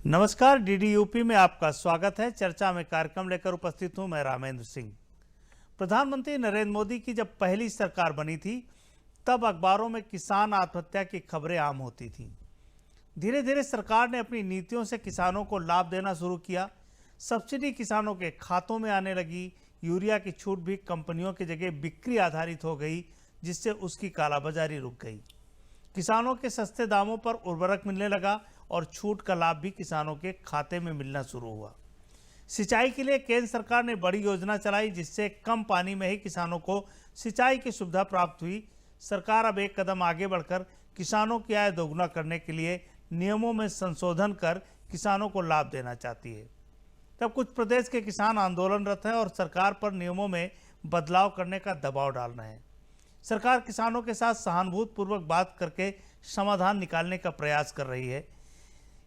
नमस्कार, DD UP में आपका स्वागत है। चर्चा में कार्यक्रम लेकर उपस्थित हूं मैं रामेंद्र सिंह। प्रधानमंत्री नरेंद्र मोदी की जब पहली सरकार बनी थी तब अखबारों में किसान आत्महत्या की खबरें आम होती थीं। धीरे धीरे सरकार ने अपनी नीतियों से किसानों को लाभ देना शुरू किया। सब्सिडी किसानों के खातों में आने लगी। यूरिया की छूट भी कंपनियों की जगह बिक्री आधारित हो गई, जिससे उसकी कालाबाजारी रुक गई। किसानों के सस्ते दामों पर उर्वरक मिलने लगा और छूट का लाभ भी किसानों के खाते में मिलना शुरू हुआ। सिंचाई के लिए केंद्र सरकार ने बड़ी योजना चलाई, जिससे कम पानी में ही किसानों को सिंचाई की सुविधा प्राप्त हुई। सरकार अब एक कदम आगे बढ़कर किसानों की आय दोगुना करने के लिए नियमों में संशोधन कर किसानों को लाभ देना चाहती है। तब कुछ प्रदेश के किसान आंदोलनरत हैं और सरकार पर नियमों में बदलाव करने का दबाव डाल रहे हैं। सरकार किसानों के साथ सहानुभूतिपूर्वक बात करके समाधान निकालने का प्रयास कर रही है।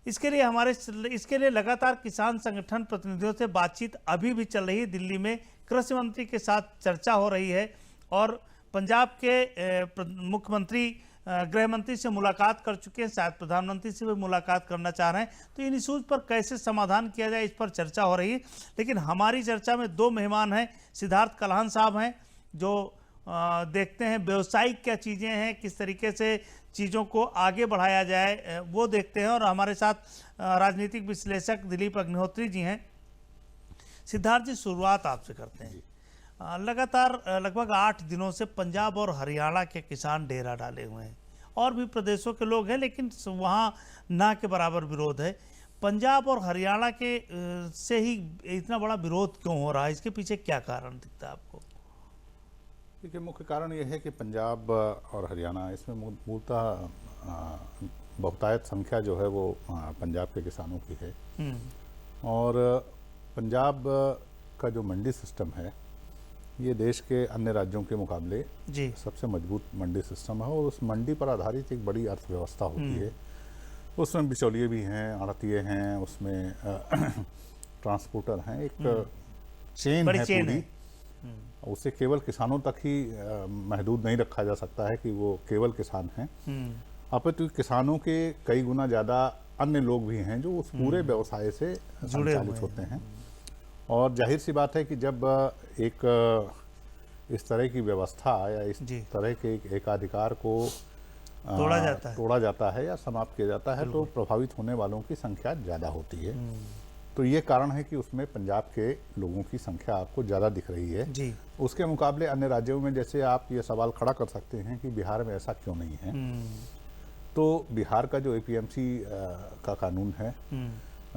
इसके लिए लगातार किसान संगठन प्रतिनिधियों से बातचीत अभी भी चल रही है। दिल्ली में कृषि मंत्री के साथ चर्चा हो रही है और पंजाब के मुख्यमंत्री गृह मंत्री से मुलाकात कर चुके हैं, शायद प्रधानमंत्री से भी मुलाकात करना चाह रहे हैं। तो इन इशूज़ पर कैसे समाधान किया जाए, इस पर चर्चा हो रही है। लेकिन हमारी चर्चा में दो मेहमान हैं। सिद्धार्थ कलहन साहब हैं, जो देखते हैं व्यवसायिक क्या चीज़ें हैं, किस तरीके से चीज़ों को आगे बढ़ाया जाए, वो देखते हैं। और हमारे साथ राजनीतिक विश्लेषक दिलीप अग्निहोत्री जी हैं। सिद्धार्थ जी, शुरुआत आपसे करते हैं। लगातार लगभग 8 दिनों से पंजाब और हरियाणा के किसान डेरा डाले हुए हैं। और भी प्रदेशों के लोग हैं, लेकिन वहाँ ना के बराबर विरोध है। पंजाब और हरियाणा के से ही इतना बड़ा विरोध क्यों हो रहा है? इसके पीछे क्या कारण दिखता है आपको? देखिए, मुख्य कारण यह है कि पंजाब और हरियाणा, इसमें मूलतः बहुतायत संख्या जो है वो पंजाब के किसानों की है। और पंजाब का जो मंडी सिस्टम है, ये देश के अन्य राज्यों के मुकाबले सबसे मजबूत मंडी सिस्टम है। और उस मंडी पर आधारित एक बड़ी अर्थव्यवस्था होती है। उसमें बिचौलिए भी हैं, आड़तिये हैं, उसमें ट्रांसपोर्टर हैं, एक चेन है पूरी। उसे केवल किसानों तक ही महदूद नहीं रखा जा सकता है कि वो केवल किसान हैं। अपितु किसानों के कई गुना ज़्यादा अन्य लोग भी हैं जो उस पूरे व्यवसाय से संचालित होते हैं। और जाहिर सी बात है कि जब इस तरह की व्यवस्था या इस तरह के एकाधिकार को तोड़ा जाता है या समाप्त किया जाता है, तो प्रभावित होने वालों की संख्या ज़्यादा होती है। तो ये कारण है कि उसमें पंजाब के लोगों की संख्या आपको ज़्यादा दिख रही है जी। उसके मुकाबले अन्य राज्यों में, जैसे आप ये सवाल खड़ा कर सकते हैं कि बिहार में ऐसा क्यों नहीं है। तो बिहार का जो एपीएमसी का कानून है,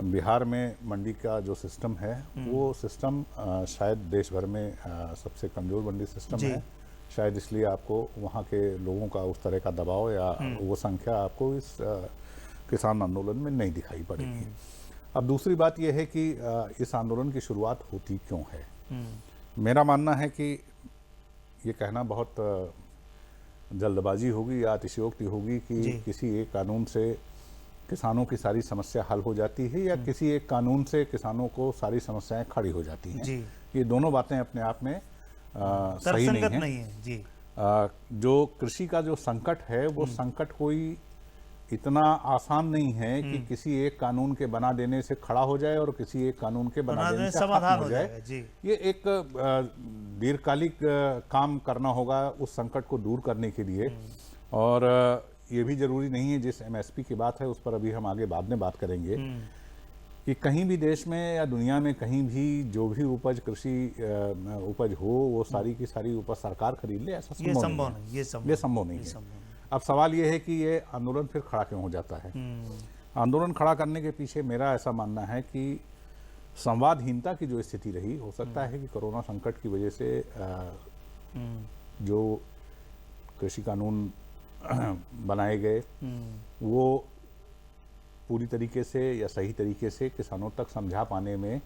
बिहार में मंडी का जो सिस्टम है, वो सिस्टम शायद देश भर में सबसे कमज़ोर मंडी सिस्टम है। शायद इसलिए आपको वहाँ के लोगों का उस तरह का दबाव या वो संख्या आपको इस किसान आंदोलन में नहीं दिखाई पड़ेगी। अब दूसरी बात यह है कि इस आंदोलन की शुरुआत होती क्यों है। मेरा मानना है कि ये कहना बहुत जल्दबाजी होगी या अतिशयोक्ति होगी कि किसी एक कानून से किसानों की सारी समस्या हल हो जाती है या किसी एक कानून से किसानों को सारी समस्याएं खड़ी हो जाती हैं। ये दोनों बातें अपने आप में सही नहीं है। जो कृषि का जो संकट है, वो संकट कोई इतना आसान नहीं है कि किसी एक कानून के बना देने से खड़ा हो जाए और किसी एक कानून के बना देने से समाधान हो जाए। ये एक दीर्घकालिक काम करना होगा उस संकट को दूर करने के लिए। और ये भी जरूरी नहीं है, जिस एमएसपी की बात है उस पर अभी हम आगे बाद में बात करेंगे, कि कहीं भी देश में या दुनिया में कहीं भी जो भी कृषि उपज हो, वो सारी की सारी उपज सरकार खरीद ले, ऐसा संभव नहीं है। अब सवाल ये है कि ये आंदोलन फिर खड़ा क्यों हो जाता है। आंदोलन खड़ा करने के पीछे मेरा ऐसा मानना है कि संवादहीनता की जो स्थिति रही, हो सकता है कि कोरोना संकट की वजह से जो कृषि कानून बनाए गए वो पूरी तरीके से या सही तरीके से किसानों तक समझा पाने में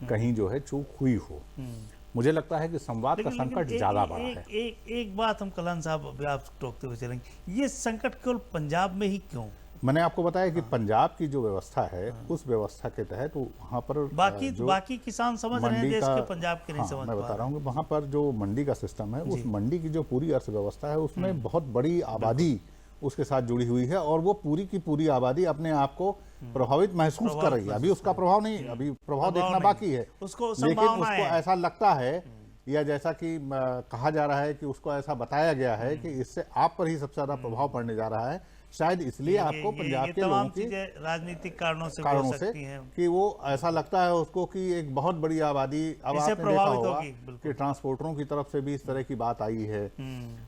कहीं जो है चूक हुई हो। मुझे लगता है कि संवाद का संकट ज्यादा बड़ा है। एक बात हम कलहन साहब आप टोकते हुए चलेंगे, ये संकट केवल पंजाब में ही क्यों? मैंने आपको बताया कि पंजाब की जो व्यवस्था है, उस व्यवस्था के तहत वहाँ पर बाकी किसान समझ रहे हैं देश के, पंजाब के नहीं समझ। मैं बता रहा हूँ कि वहाँ पर जो मंडी का सिस्टम है, उस मंडी की जो पूरी अर्थव्यवस्था है, उसमें बहुत बड़ी आबादी उसके साथ जुड़ी हुई है और वो पूरी की पूरी आबादी अपने आप को प्रभावित महसूस कर रही है। अभी उसका प्रभाव नहीं, अभी प्रभाव देखना बाकी है, लेकिन उसको ऐसा लगता है या जैसा कि कहा जा रहा है कि उसको ऐसा बताया गया है कि इससे आप पर ही सबसे ज्यादा प्रभाव पड़ने जा रहा है। शायद इसलिए आपको पंजाब के लोगों की राजनीतिक कारणों से कि वो ऐसा लगता है उसको कि एक बहुत बड़ी आबादी, अब आपने देखा होगा कि ट्रांसपोर्टरों की तरफ से भी इस तरह की बात आई है।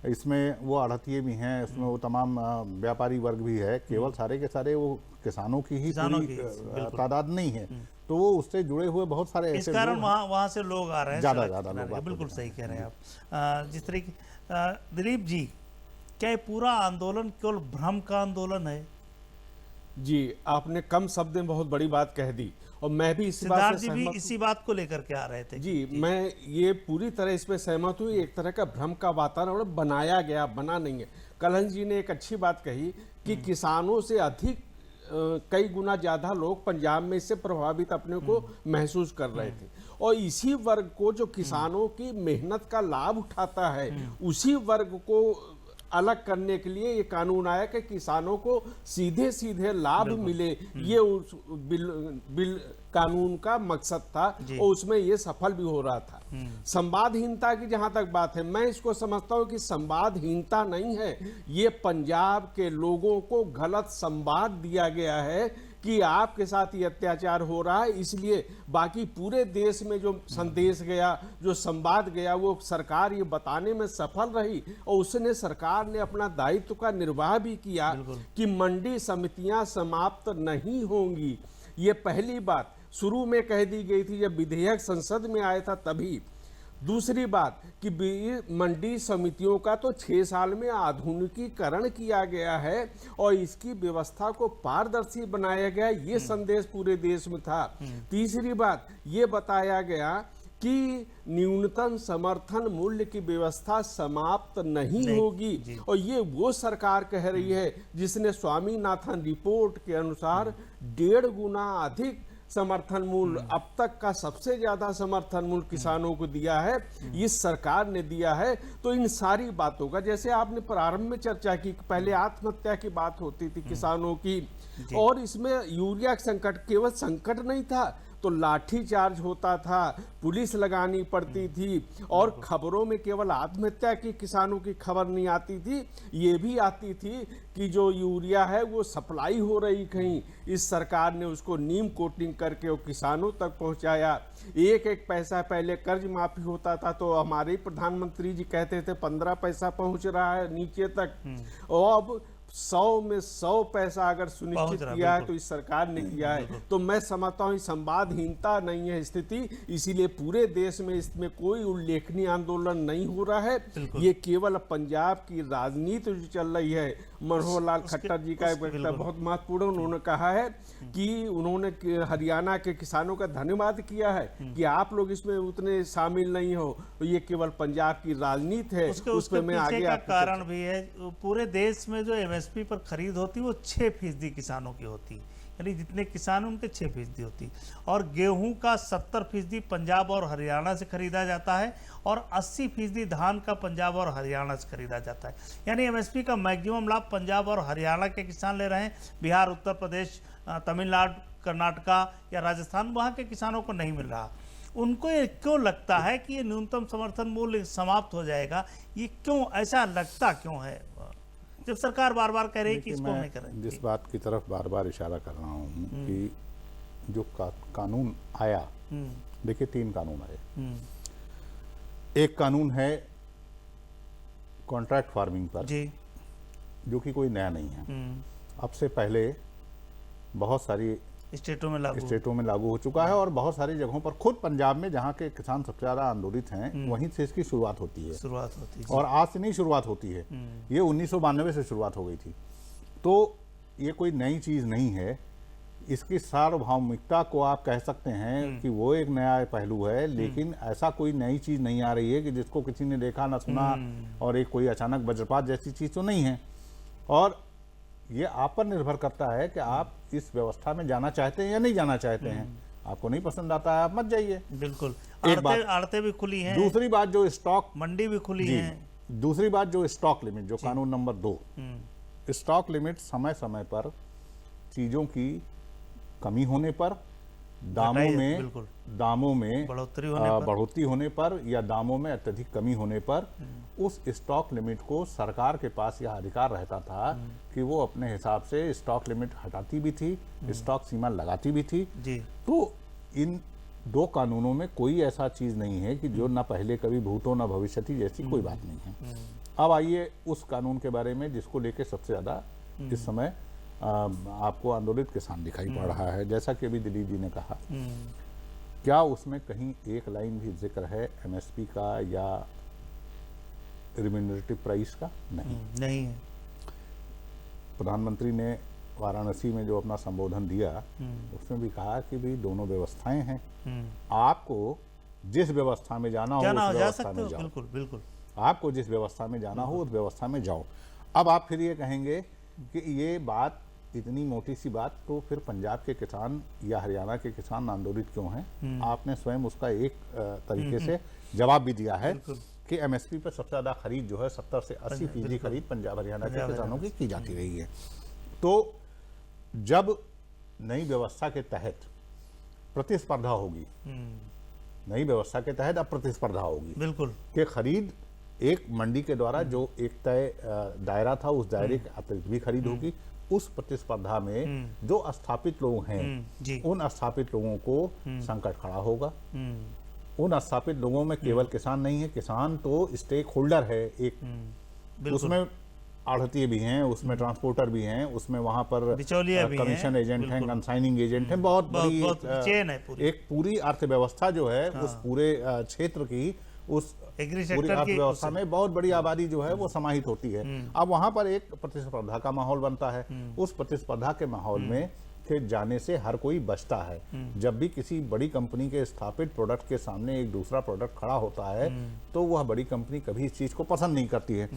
इसमें वो आढ़तिये भी हैं, इसमें वो तमाम व्यापारी वर्ग भी है, केवल सारे के सारे वो किसानों की ही तादाद नहीं है, तो वो उससे जुड़े हुए बहुत सारे इस कारण वहाँ से लोग आ रहे हैं, ज्यादा लोग। बिल्कुल सही कह रहे हैं आप। जिस तरीके दिलीप जी, क्या ये पूरा आंदोलन केवल भ्रम का आंदोलन है? जी, आपने कम शब्द में बहुत बड़ी बात कह दी और मैं भी इसी बात से सहमत हूं। इसी बात को लेकर के आ रहे थे। जी, मैं ये पूरी तरह इसमें सहमत हूँ। एक तरह का भ्रम का वातावरण बनाया गया, बना नहीं है। कलहन जी ने एक अच्छी बात कही कि किसानों से अधिक कई गुना ज्यादा लोग पंजाब में इससे प्रभावित अपने को महसूस कर रहे थे और इसी वर्ग को, जो किसानों की मेहनत का लाभ उठाता है, उसी वर्ग को अलग करने के लिए ये कानून आया कि किसानों को सीधे सीधे लाभ मिले। ये उस बिल कानून का मकसद था और उसमें ये सफल भी हो रहा था। संवादहीनता की जहां तक बात है, मैं इसको समझता हूं कि संवादहीनता नहीं है, ये पंजाब के लोगों को गलत संवाद दिया गया है कि आपके साथ ये अत्याचार हो रहा है, इसलिए बाकी पूरे देश में जो संदेश गया, जो संवाद गया, वो सरकार ये बताने में सफल रही और उसने, सरकार ने अपना दायित्व का निर्वाह भी किया कि मंडी समितियां समाप्त नहीं होंगी। ये पहली बात शुरू में कह दी गई थी जब विधेयक संसद में आया था तभी। दूसरी बात कि मंडी समितियों का तो 6 साल में आधुनिकीकरण किया गया है और इसकी व्यवस्था को पारदर्शी बनाया गया, ये संदेश पूरे देश में था। तीसरी बात ये बताया गया कि न्यूनतम समर्थन मूल्य की व्यवस्था समाप्त नहीं होगी और ये वो सरकार कह रही है जिसने स्वामीनाथन रिपोर्ट के अनुसार 1.5 गुना अधिक समर्थन मूल्य, अब तक का सबसे ज्यादा समर्थन मूल्य किसानों को दिया है, इस सरकार ने दिया है। तो इन सारी बातों का, जैसे आपने प्रारंभ में चर्चा की, पहले आत्महत्या की बात होती थी किसानों की, और इसमें यूरिया संकट केवल संकट नहीं था, तो लाठी चार्ज होता था, पुलिस लगानी पड़ती थी और खबरों में केवल आत्महत्या की किसानों की खबर नहीं आती थी, ये भी आती थी कि जो यूरिया है वो सप्लाई हो रही कहीं, इस सरकार ने उसको नीम कोटिंग करके वो किसानों तक पहुंचाया। एक एक पैसा पहले कर्ज माफी होता था तो हमारे प्रधानमंत्री जी कहते थे 15 पैसा पहुंच रहा है नीचे तक, और अब 100 में 100 पैसा अगर सुनिश्चित किया है तो इस सरकार ने किया है। तो मैं समझता हूँ संवादहीनता नहीं है स्थिति, इसीलिए पूरे देश में इसमें कोई उल्लेखनीय आंदोलन नहीं हो रहा है। ये केवल पंजाब की राजनीति जो चल रही है। मनोहर लाल खट्टर जी का एक वक्तव्य बहुत महत्वपूर्ण, उन्होंने कहा है कि उन्होंने हरियाणा के किसानों का धन्यवाद किया है कि आप लोग इसमें उतने शामिल नहीं हो, तो ये केवल पंजाब की राजनीति है। उसके मैं आगे का कारण भी है, पूरे देश में जो एमएसपी पर खरीद होती है वो 6% किसानों की होती है, यानी जितने किसान उनके 6% होती, और गेहूं का 70% पंजाब और हरियाणा से खरीदा जाता है और 80% धान का पंजाब और हरियाणा से खरीदा जाता है। यानी एमएसपी का मैक्सिमम लाभ पंजाब और हरियाणा के किसान ले रहे हैं, बिहार, उत्तर प्रदेश, तमिलनाडु, कर्नाटका या राजस्थान वहाँ के किसानों को नहीं मिल रहा। उनको ये क्यों लगता है कि ये न्यूनतम समर्थन मूल्य समाप्त हो जाएगा? ये क्यों ऐसा लगता क्यों है, जब सरकार बार बार कह रही है कि इसको नहीं करें? जिस बात की तरफ बार बार इशारा कर रहा हूँ कि जो कानून आया, देखिए 3 कानून आए। एक कानून है कॉन्ट्रैक्ट फार्मिंग पर जी, जो कि कोई नया नहीं है, अब से पहले बहुत सारी स्टेटों में लागू हो चुका है और बहुत सारी जगहों पर, खुद पंजाब में जहाँ के किसान सबसे ज्यादा आंदोलित हैं, वहीं से इसकी शुरुआत होती है और आज से नहीं शुरुआत होती है, ये 1992 से शुरुआत हो गई थी। तो ये कोई नई चीज नहीं है, इसकी सार्वभौमिकता को आप कह सकते हैं कि वो एक नया पहलू है, लेकिन ऐसा कोई नई चीज नहीं आ रही है कि जिसको किसी ने देखा ना सुना और एक कोई अचानक वज्रपात जैसी चीज तो नहीं है। और ये आप पर निर्भर करता है कि आप इस व्यवस्था में जाना चाहते हैं या नहीं जाना चाहते हैं। आपको नहीं पसंद आता है, आप मत जाइए। बिल्कुल, आड़तें भी खुली हैं। दूसरी बात जो स्टॉक मंडी भी खुली है। दूसरी बात जो स्टॉक लिमिट, जो कानून नंबर 2 स्टॉक लिमिट समय समय पर चीजों की कमी होने पर, दामों में बढ़ोतरी होने पर या दामों में अत्यधिक कमी होने पर उस स्टॉक लिमिट को सरकार के पास यह अधिकार रहता था कि वो अपने हिसाब से स्टॉक लिमिट हटाती भी थी, स्टॉक सीमा लगाती भी थी जी। तो इन दो कानूनों में कोई ऐसा चीज नहीं है कि जो ना पहले कभी भूतो ना भविष्यति जैसी कोई बात नहीं है। अब आइए उस कानून के बारे में जिसको लेके सबसे ज्यादा इस समय आपको आंदोलित किसान दिखाई पड़ रहा है। जैसा कि अभी दिलीप जी ने कहा, क्या उसमें कहीं एक लाइन भी जिक्र है एमएसपी का या रिम्यूनरेटिव प्राइस का? नहीं है। प्रधानमंत्री ने वाराणसी में जो अपना संबोधन दिया उसमें भी कहा कि भाई दोनों व्यवस्थाएं हैं, आपको जिस व्यवस्था में जाना हो उस व्यवस्था में जाओ। बिल्कुल बिल्कुल, आपको जिस व्यवस्था में जाना हो उस व्यवस्था में जाओ। अब आप फिर ये कहेंगे कि ये बात इतनी मोटी सी बात, तो फिर पंजाब के किसान या हरियाणा के किसान आंदोलित क्यों हैं? आपने स्वयं उसका एक तरीके से जवाब भी दिया है कि एमएसपी पर सबसे ज्यादा खरीद जो है 70 से 80% खरीद पंजाब हरियाणा के किसानों की जाती रही है। तो जब नई व्यवस्था के तहत प्रतिस्पर्धा होगी, नई व्यवस्था के तहत अब प्रतिस्पर्धा होगी, बिल्कुल, कि खरीद एक मंडी के द्वारा जो एक तय दायरा था उस दायरे के अतिरिक्त भी खरीद होगी। उस प्रतिस्पर्धा में जो स्थापित लोग हैं उन स्थापित लोगों को संकट खड़ा होगा। उन स्थापित लोगों में केवल किसान नहीं है, किसान तो स्टेक होल्डर है एक, उसमें आढ़ती भी हैं, उसमें ट्रांसपोर्टर भी हैं, उसमें वहां पर कमीशन एजेंट हैं, कंसाइनिंग एजेंट हैं, बहुत बड़ी चेन है। एक पूरी अर्थव्यवस्था जो है उस पूरे क्षेत्र की, उस पूरी अर्थव्यवस्था में बहुत बड़ी आबादी जो है वो समाहित होती है। अब वहां पर एक प्रतिस्पर्धा का माहौल बनता है। उस प्रतिस्पर्धा के माहौल में के जाने से हर कोई बचता है। जब भी किसी बड़ी कंपनी के स्थापित प्रोडक्ट के सामने एक दूसरा प्रोडक्ट खड़ा होता है तो वह बड़ी कंपनी कभी इस चीज को पसंद नहीं करती है,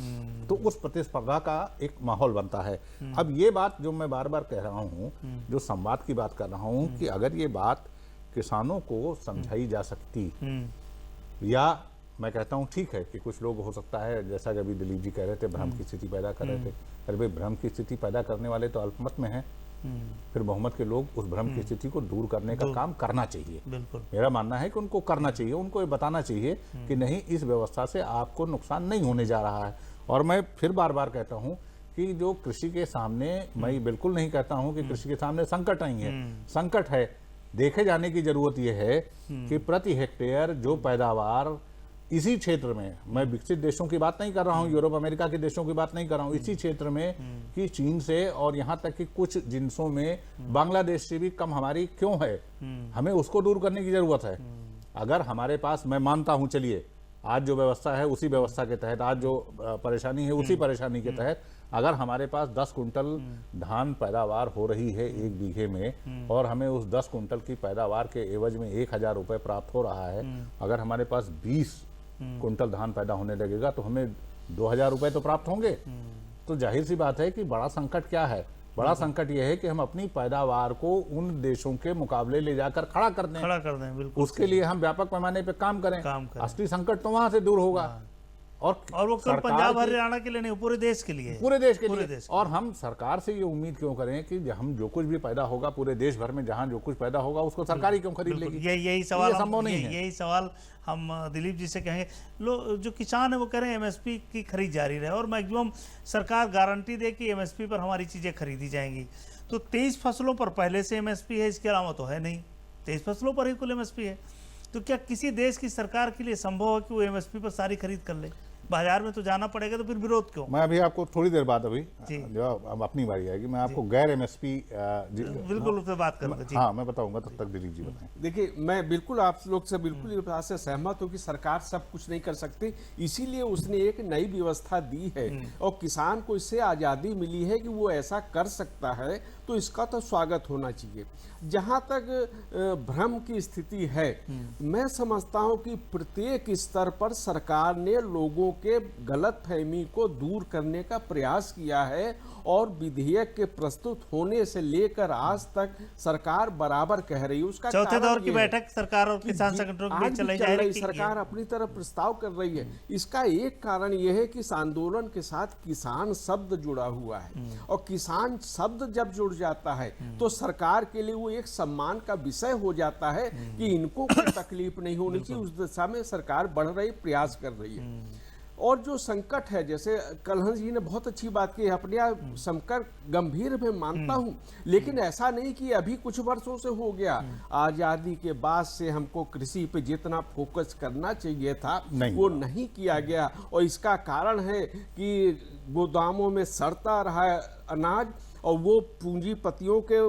तो उस प्रतिस्पर्धा का एक माहौल बनता है। अब ये बात जो मैं बार बार कह रहा हूँ, जो संवाद की बात कर रहा हूँ, कि अगर ये बात किसानों को समझाई जा सकती, या मैं कहता हूँ ठीक है कि कुछ लोग हो सकता है, जैसा कि अभी दिलीप जी कह रहे थे, भ्रम की स्थिति पैदा कर रहे थे। अरे भाई, भ्रम की स्थिति पैदा करने वाले तो अल्पमत में हैं, फिर बहुमत के लोग उस भ्रम की स्थिति को दूर करने का काम करना चाहिए। बिल्कुल, मेरा मानना है कि उनको करना चाहिए, उनको ये बताना चाहिए कि नहीं, इस व्यवस्था से आपको नुकसान नहीं होने जा रहा है। और मैं फिर बार बार कहता हूँ कि जो कृषि के सामने, मैं बिल्कुल नहीं कहता हूँ कि कृषि के सामने संकट नहीं है, संकट है। देखे जाने की जरूरत यह है कि प्रति हेक्टेयर जो पैदावार इसी क्षेत्र में, मैं विकसित देशों की बात नहीं कर रहा हूँ, यूरोप अमेरिका के देशों की बात नहीं कर रहा हूँ, इसी क्षेत्र में कि चीन से और यहाँ तक कि कुछ जिनसों में बांग्लादेश से भी कम हमारी क्यों है, हमें उसको दूर करने की जरूरत है। अगर हमारे पास, मैं मानता हूँ, चलिए आज जो व्यवस्था है उसी व्यवस्था के तहत, आज जो परेशानी है उसी परेशानी के तहत, अगर हमारे पास 10 कुंटल धान पैदावार हो रही है एक बीघे में, और हमें उस 10 कुंटल की पैदावार के एवज में 1000 रुपए प्राप्त हो रहा है, अगर हमारे पास 20 कुंटल धान पैदा होने लगेगा तो हमें 2000 रुपए तो प्राप्त होंगे। तो जाहिर सी बात है कि बड़ा संकट क्या है, बड़ा संकट यह है कि हम अपनी पैदावार को उन देशों के मुकाबले ले जाकर खड़ा कर दें। बिल्कुल, उसके लिए हम व्यापक पैमाने पे काम करें। असली संकट तो वहां से दूर होगा। और वो केवल पंजाब हरियाणा के लिए नहीं, पूरे देश के लिए, पूरे देश के लिए। और हम सरकार से ये उम्मीद क्यों करें कि हम जो कुछ भी पैदा होगा पूरे देश भर में, जहां जो कुछ पैदा होगा उसको सरकार ही क्यों खरीद लेगी? यही सवाल संभव नहीं है। यही सवाल हम दिलीप जी से कहेंगे। लोग जो किसान है वो कह रहे हैं एमएसपी की खरीद जारी रहे और मैक्सिमम सरकार गारंटी दे कि एमएसपी पर हमारी चीजें खरीदी जाएंगी। तो 23 फसलों पर पहले से एमएसपी है, इसके अलावा तो है नहीं, 23 फसलों पर ही कुल एमएसपी है। तो क्या किसी देश की सरकार के लिए संभव है कि वो एमएसपी पर सारी खरीद कर ले? बाजार में तो जाना पड़ेगा, तो फिर विरोध क्यों? मैं अभी आपको थोड़ी देर बाद, अभी जो अब अपनी बारी आएगी, मैं आपको गैर एमएसपी बिल्कुल उस पर बात करूंगा। हाँ, मैं बताऊंगा, तब तक दिलीप जी बताएं। देखिए, मैं बिल्कुल आप लोग से बिल्कुल इस बात से सहमत हूँ कि सरकार सब कुछ नहीं कर सकती, इसीलिए उसने एक नई व्यवस्था दी है और किसान को इससे आज़ादी मिली है कि वो ऐसा कर सकता है, तो इसका तो स्वागत होना चाहिए। जहाँ तक भ्रम की स्थिति है, मैं समझता हूँ कि प्रत्येक स्तर पर सरकार ने लोगों के गलतफहमी को दूर करने का प्रयास किया है और विधेयक के प्रस्तुत होने से लेकर आज तक सरकार बराबर कह रही है। उसका चौथे कारण दौर की ये है बैठक सरकार और किसान संगठनों के आज बीच भी चलाई चल जा रही, रही सरकार अपनी तरफ प्रस्ताव कर रही है। इसका एक कारण यह है कि इस आंदोलन के साथ किसान शब्द जुड़ा हुआ है और किसान शब्द जब जुड़ जाता है तो सरकार के लिए वो एक सम्मान का विषय हो जाता है कि इनको कोई तकलीफ नहीं होनी चाहिए। उस दिशा में सरकार बढ़ रही, प्रयास कर रही है। और जो संकट है, जैसे कलहन जी ने बहुत अच्छी बात की, अपने आप संकट गंभीर में मानता हूं, लेकिन ऐसा नहीं कि अभी कुछ वर्षों से हो गया। आजादी के बाद से हमको कृषि पे जितना फोकस करना चाहिए था वो नहीं किया गया और इसका कारण है कि गोदामों में सड़ता रहा अनाज और वो पूंजीपतियों के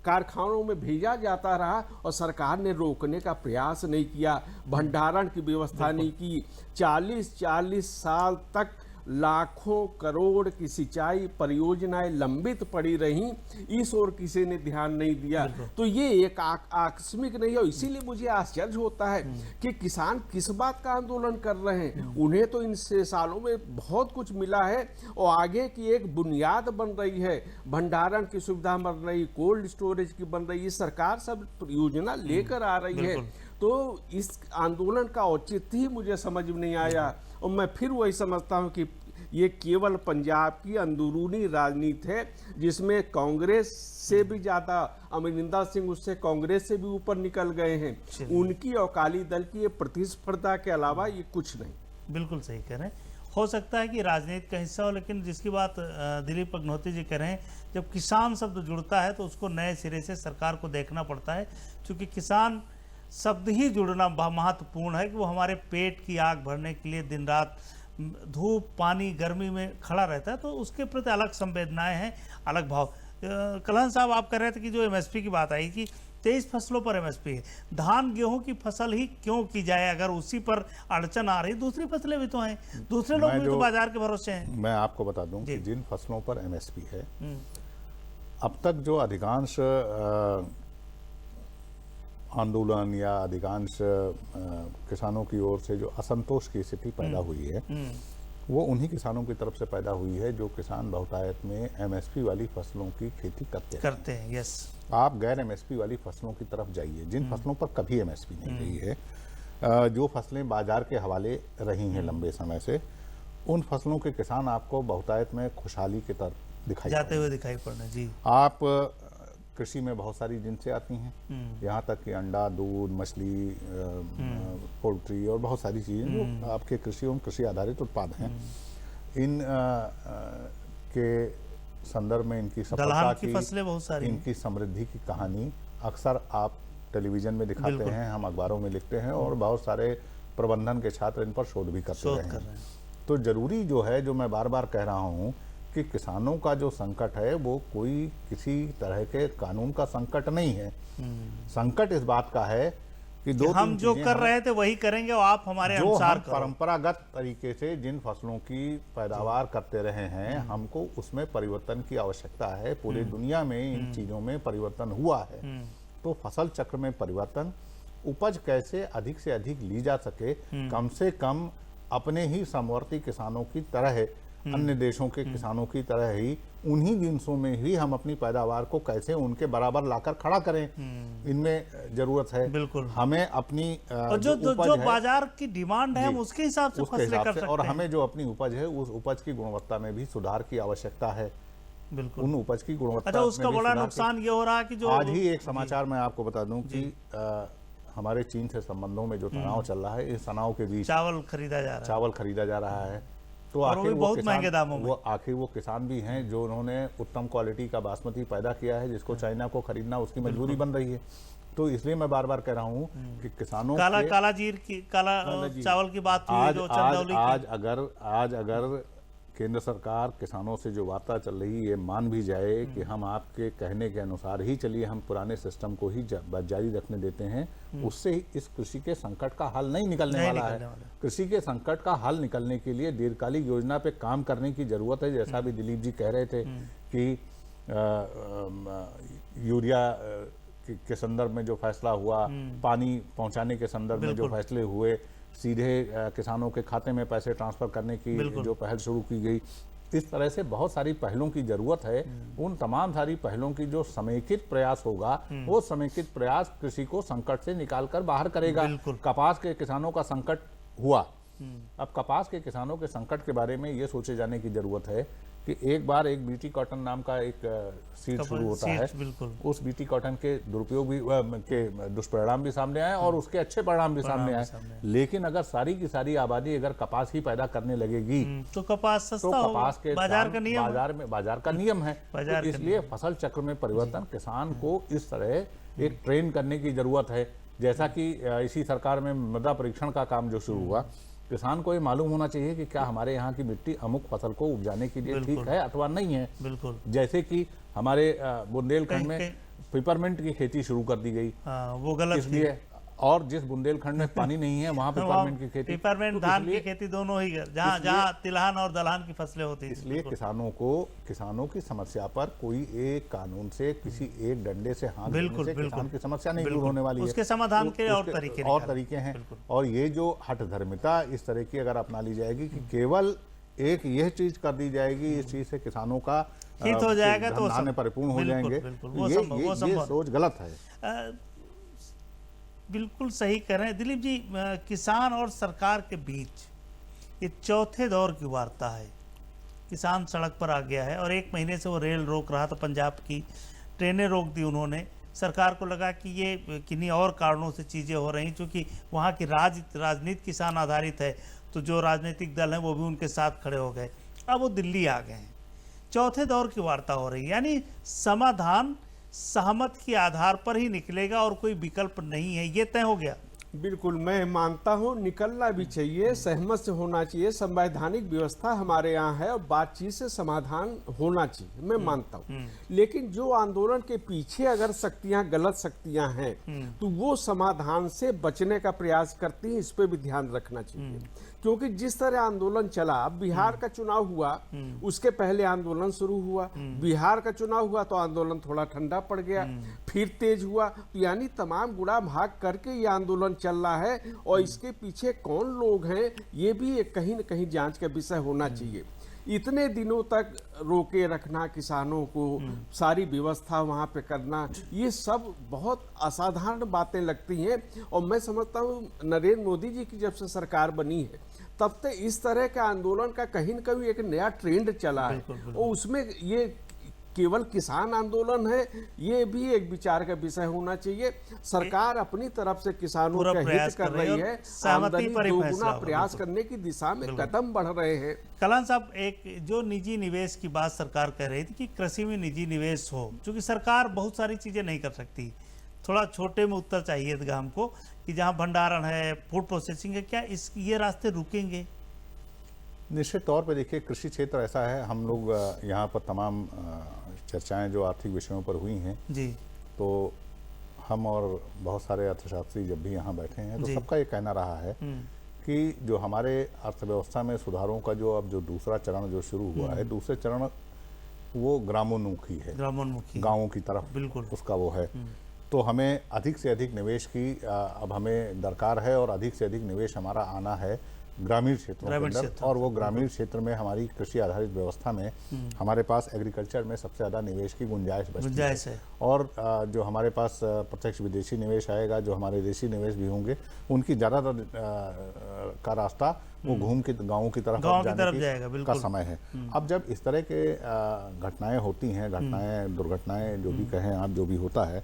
कारखानों में भेजा जाता रहा और सरकार ने रोकने का प्रयास नहीं किया, भंडारण की व्यवस्था नहीं की। 40 साल तक लाखों करोड़ की सिंचाई परियोजनाएं लंबित पड़ी रहीं, इस ओर किसी ने ध्यान नहीं दिया। तो ये एक आकस्मिक नहीं है। इसीलिए मुझे आश्चर्य होता है कि किसान किस बात का आंदोलन कर रहे हैं। उन्हें तो इन सालों में बहुत कुछ मिला है और आगे की एक बुनियाद बन रही है, भंडारण की सुविधा बन रही, कोल्ड स्टोरेज की बन रही, सरकार सब योजना लेकर आ रही है। तो इस आंदोलन का औचित्य ही मुझे समझ में नहीं आया और मैं फिर वही समझता हूं कि ये केवल पंजाब की अंदरूनी राजनीति है, जिसमें कांग्रेस से भी ज्यादा अमरिंदर सिंह उससे कांग्रेस से भी ऊपर निकल गए हैं। उनकी और अकाली दल की ये प्रतिस्पर्धा के अलावा ये कुछ नहीं। बिल्कुल सही कह रहे हैं। हो सकता है कि राजनीति का हिस्सा हो, लेकिन जिसकी बात दिलीप अग्निहोत्री जी कह रहे हैं, जब किसान शब्द जुड़ता है तो उसको नए सिरे से सरकार को देखना पड़ता है, क्योंकि किसान शब्द ही जुड़ना महत्वपूर्ण है कि वो हमारे पेट की आग भरने के लिए दिन रात धूप पानी गर्मी में खड़ा रहता है, तो उसके प्रति अलग संवेदनाएं हैं, अलग भाव। कलहन साहब, आप कह रहे थे कि जो एमएसपी की बात आई कि 23 फसलों पर एमएसपी है, धान गेहूं की फसल ही क्यों की जाए अगर उसी पर अड़चन आ रही? दूसरी फसलें भी तो हैं, दूसरे लोग भी तो बाजार के भरोसे हैं। मैं आपको बता दूं कि जिन फसलों पर एमएसपी है, अब तक जो अधिकांश आंदोलन या अधिकांश किसानों की ओर से जो असंतोष की स्थिति पैदा हुई है वो उन्हीं किसानों की तरफ से पैदा हुई है जो किसान बहुतायत में एमएसपी वाली फसलों की खेती करते हैं। यस, आप गैर एमएसपी वाली फसलों की तरफ जाइए जिन फसलों पर कभी एमएसपी नहीं रही है, जो फसलें बाजार के हवाले रही हैं लंबे समय से, उन फसलों के किसान आपको बहुतायत में खुशहाली की तरफ दिखाई पड़ रहे हैं। जी, आप कृषि में बहुत सारी जिनसें आती हैं, यहाँ तक कि अंडा, दूध, मछली, पोल्ट्री और बहुत सारी चीज़ें जो आपके कृषि एवं कृषि आधारित उत्पाद हैं। इन के संदर्भ में इनकी सफलता की फसलें बहुत सारी, इनकी समृद्धि की कहानी अक्सर आप टेलीविजन में दिखाते हैं, हम अखबारों में लिखते हैं और बहुत सारे प्रबंधन के छात्र इन पर शोध भी करते रहे हैं। तो जरूरी जो है, जो मैं बार बार कह रहा हूँ कि किसानों का जो संकट है वो कोई किसी तरह के कानून का संकट नहीं है। संकट इस बात का है कि हम जो कर रहे थे वही करेंगे और आप हमारे अनुसार करो। परंपरागत तरीके से जिन फसलों की पैदावार करते रहे हैं, हमको उसमें परिवर्तन की आवश्यकता है। पूरी दुनिया में इन चीजों में परिवर्तन हुआ है। तो फसल चक्र में परिवर्तन, उपज कैसे अधिक से अधिक ली जा सके, कम से कम अपने ही समवर्ती किसानों की तरह, अन्य देशों के किसानों की तरह ही उन्हीं जिनसों में ही हम अपनी पैदावार को कैसे उनके बराबर लाकर खड़ा करें, इनमें जरूरत है। बिल्कुल, हमें अपनी और जो बाजार की डिमांड है हम उसके हिसाब से फसलें कर सकते हैं और हमें जो अपनी उपज है उस उपज की गुणवत्ता में भी सुधार की आवश्यकता है। बिल्कुल, उन उपज की गुणवत्ता। अच्छा, उसका बड़ा नुकसान ये हो रहा है कि जो आज ही एक समाचार मैं आपको बता दूं कि हमारे चीन से संबंधों में जो तनाव चल रहा है, इस तनाव के बीच चावल खरीदा जा रहा है। तो आखिर बहुत महंगे दामों में, आखिर वो किसान भी हैं जो उन्होंने उत्तम क्वालिटी का बासमती पैदा किया है, जिसको चाइना को खरीदना उसकी मजबूरी बन रही है। तो इसलिए मैं बार बार कह रहा हूँ कि किसानों काला चावल की बात हुई, आज अगर केंद्र सरकार किसानों से जो वार्ता चल रही है मान भी जाए कि हम आपके कहने के अनुसार ही चलिए, हम पुराने सिस्टम को ही जारी रखने देते हैं, उससे ही इस कृषि के संकट का हल नहीं निकलने वाला है। कृषि के संकट का हल निकलने के लिए दीर्घकालिक योजना पे काम करने की जरूरत है। जैसा भी दिलीप जी कह रहे थे कि यूरिया के संदर्भ में जो फैसला हुआ, पानी पहुंचाने के संदर्भ में जो फैसले हुए, सीधे किसानों के खाते में पैसे ट्रांसफर करने की जो पहल शुरू की गई, इस तरह से बहुत सारी पहलों की जरूरत है। उन तमाम सारी पहलों की जो समेकित प्रयास होगा, वो समेकित प्रयास कृषि को संकट से निकालकर बाहर करेगा। कपास के किसानों का संकट हुआ, अब कपास के किसानों के संकट के बारे में ये सोचे जाने की जरूरत है कि एक बार एक बीटी कॉटन नाम का एक सीड शुरू होता है, उस बीटी कॉटन के दुरुपयोग भी के दुष्परिणाम भी सामने आए और उसके अच्छे परिणाम भी सामने आए। लेकिन अगर सारी की सारी आबादी अगर कपास ही पैदा करने लगेगी तो कपास सस्ता तो कपास के बाजार का नियम बाजार का नियम है। तो इसलिए फसल चक्र में परिवर्तन किसान को इस तरह एक ट्रेन करने की जरूरत है। जैसा कि इसी सरकार में मृदा परीक्षण का काम जो शुरू हुआ, किसान को ये मालूम होना चाहिए कि क्या हमारे यहाँ की मिट्टी अमुक फसल को उपजाने के लिए ठीक है अथवा नहीं है। बिल्कुल, जैसे कि हमारे बुंदेलखंड में पिपरमेंट की खेती शुरू कर दी गई, वो गलत इसलिए, और जिस बुंदेलखंड में पानी नहीं है वहाँ पिपरमेंट की खेती, पिपरमेंट धान की खेती दोनों ही, जहाँ तिलहन और दलहन की फसलें होती हैं। इसलिए किसानों की समस्या पर कोई एक कानून से, किसी एक डंडे से हाथ देने से किसान की समस्या नहीं दूर होने वाली है। उसके समाधान के और तरीके हैं। और ये जो हठधर्मिता इस तरह की अगर अपना ली जाएगी कि केवल एक यह चीज कर दी जाएगी, इस चीज से किसानों का हित हो जाएगा तो परिपूर्ण हो जाएंगे, ये सोच गलत है। बिल्कुल सही कह रहे हैं दिलीप जी। किसान और सरकार के बीच ये चौथे दौर की वार्ता है। किसान सड़क पर आ गया है और 1 महीने से वो रेल रोक रहा था, पंजाब की ट्रेनें रोक दी उन्होंने। सरकार को लगा कि ये किन्हीं और कारणों से चीज़ें हो रही, क्योंकि वहाँ की राजनीति किसान आधारित है, तो जो राजनीतिक दल हैं वो भी उनके साथ खड़े हो गए। अब वो दिल्ली आ गए हैं, चौथे दौर की वार्ता हो रही है, यानी समाधान सहमत के आधार पर ही निकलेगा और कोई विकल्प नहीं है, ये तय हो गया। बिल्कुल, मैं मानता हूँ निकलना भी चाहिए, सहमत से होना चाहिए। संवैधानिक व्यवस्था हमारे यहाँ है और बातचीत से समाधान होना चाहिए, मैं मानता हूँ। लेकिन जो आंदोलन के पीछे अगर शक्तियाँ गलत शक्तियाँ हैं तो वो समाधान से बचने का प्रयास करती हैं, इस पे भी ध्यान रखना चाहिए। क्योंकि जिस तरह आंदोलन चला, बिहार का चुनाव हुआ, उसके पहले आंदोलन शुरू हुआ, बिहार का चुनाव हुआ तो आंदोलन थोड़ा ठंडा पड़ गया, फिर तेज हुआ, तो यानी तमाम गुड़ा भाग करके ये आंदोलन चल रहा है। और इसके पीछे कौन लोग हैं, ये भी एक कहीं न कहीं जांच का विषय होना चाहिए। इतने दिनों तक रोके रखना किसानों को, सारी व्यवस्था वहाँ पे करना, ये सब बहुत असाधारण बातें लगती हैं। और मैं समझता हूँ नरेंद्र मोदी जी की जब से सरकार बनी है तब से इस तरह के आंदोलन का कहीं न कहीं एक नया ट्रेंड चला है। और उसमें ये केवल किसान आंदोलन है, ये भी एक विचार का विषय होना चाहिए। सरकार अपनी तरफ से किसानों का हित कर रही है, आमदनी दोगुना प्रयास करने की दिशा में कदम बढ़ रहे हैं। कलान साहब, एक जो निजी निवेश की बात सरकार कह रही थी कि कृषि में निजी निवेश हो, क्योंकि सरकार बहुत सारी चीजें नहीं कर सकती, थोड़ा छोटे में उत्तर चाहिए था हमको कि जहाँ भंडारण है, फूड प्रोसेसिंग है, क्या ये रास्ते रुकेंगे? निश्चित तौर पे देखिए, कृषि क्षेत्र ऐसा है, हम लोग यहाँ पर तमाम चर्चाएं जो आर्थिक विषयों पर हुई हैं जी, तो हम और बहुत सारे अर्थशास्त्री जब भी यहाँ बैठे हैं तो सबका ये कहना रहा है कि जो हमारे अर्थव्यवस्था में सुधारों का जो अब जो दूसरा चरण जो शुरू हुआ है, दूसरे चरण वो ग्रामोन्मुखी है, ग्रामोन्मुखी, गाँवों की तरफ बिल्कुल उसका वो है। तो हमें अधिक से अधिक निवेश की अब हमें दरकार है और अधिक से अधिक निवेश हमारा आना है ग्रामीण क्षेत्रों के अंदर। और वो ग्रामीण क्षेत्र में हमारी कृषि आधारित व्यवस्था में हमारे पास एग्रीकल्चर में सबसे ज़्यादा निवेश की गुंजाइश बचती है। और जो हमारे पास प्रत्यक्ष विदेशी निवेश आएगा, जो हमारे देशी निवेश भी होंगे, उनकी ज़्यादातर का रास्ता वो घूम के गाँवों की तरफ जाने का समय है। अब जब इस तरह के घटनाएं होती हैं, दुर्घटनाएं जो भी कहें आप, जो भी होता है,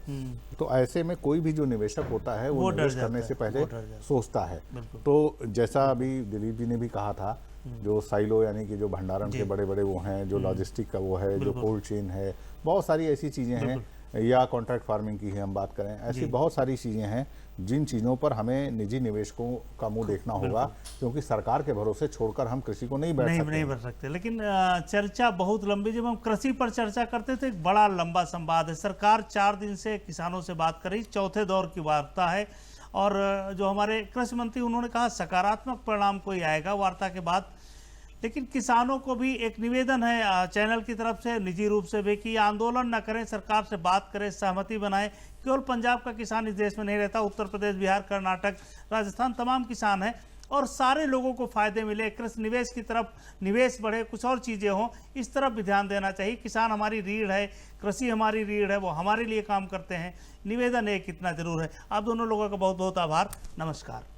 तो ऐसे में कोई भी जो निवेशक होता है वो निवेश करने से पहले सोचता है। तो जैसा अभी दिलीप जी ने भी कहा था, जो साइलो यानी कि जो भंडारण के बड़े बड़े वो हैं, जो लॉजिस्टिक का वो है, जो कोल्ड चेन है, बहुत सारी ऐसी चीज़ें हैं, या कॉन्ट्रैक्ट फार्मिंग की ही हम बात करें, ऐसी बहुत सारी चीज़ें हैं जिन चीज़ों पर हमें निजी निवेशकों का मुंह देखना होगा, क्योंकि सरकार के भरोसे छोड़कर हम कृषि को नहीं बढ़ सकते। लेकिन चर्चा बहुत लंबी, जब हम कृषि पर चर्चा करते थे, एक बड़ा लंबा संवाद है। सरकार 4 दिन से किसानों से बात कर रही, चौथे दौर की वार्ता है, और जो हमारे कृषि मंत्री उन्होंने कहा सकारात्मक परिणाम कोई आएगा वार्ता के बाद। लेकिन किसानों को भी एक निवेदन है चैनल की तरफ से, निजी रूप से भी, कि आंदोलन न करें, सरकार से बात करें, सहमति बनाएं। केवल पंजाब का किसान इस देश में नहीं रहता, उत्तर प्रदेश, बिहार, कर्नाटक, राजस्थान, तमाम किसान हैं, और सारे लोगों को फायदे मिले, कृषि निवेश की तरफ निवेश बढ़े, कुछ और चीज़ें हों, इस तरफ भी ध्यान देना चाहिए। किसान हमारी रीढ़ है, कृषि हमारी रीढ़ है, वो हमारे लिए काम करते हैं। निवेदन एक इतना जरूर है। आप दोनों लोगों का बहुत बहुत आभार। नमस्कार।